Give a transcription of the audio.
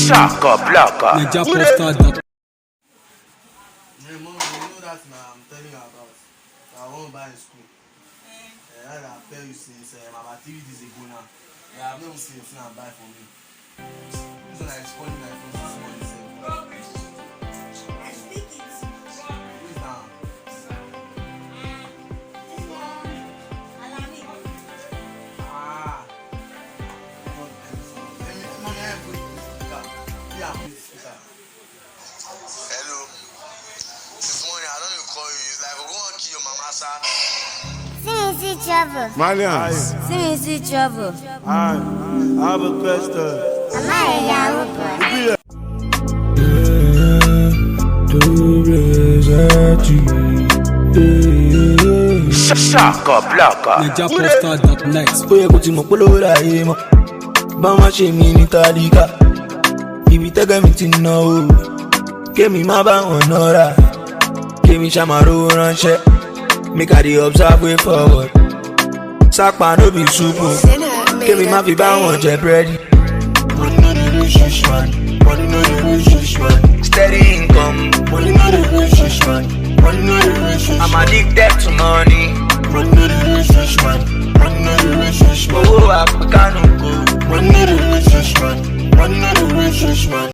Shaka Blaka. You know that now I'm telling you about. I won't buy in school. I'll tell you since my 3 days ago now. I've never seen a friend buy for me. This one is calling my phone this morning. Hello. This morning I don't even call you. It's like we're going to kill your mama, sir. See trouble. Malians. See trouble. I have a question. Am I a Yahoo boy? Shaka Blaka. NigerPostal.net. Ó yẹ kó ti mọ̀ pé lówó láyé mọ́. Bá má ṣe mí ní tálíkà. Ibi tẹ́gẹ́ mi ti ná o. Kémi má bá wọn nọ́ra. Kémi ṣàmàrò ránṣẹ́. Make I dey observe way forward. Sápá no be súpù. Kémi má fi bá wọn jẹ búrẹ́dì. Money no dey reach this man. Money no dey reach this man. Steady income. Money no dey reach this man. Money no dey reach this man. I'm addicted to money. Money no dey reach this man. Money no dey reach this man. Owó àpèkánù kò. Money no dey reach this man. Money no dey reach this man.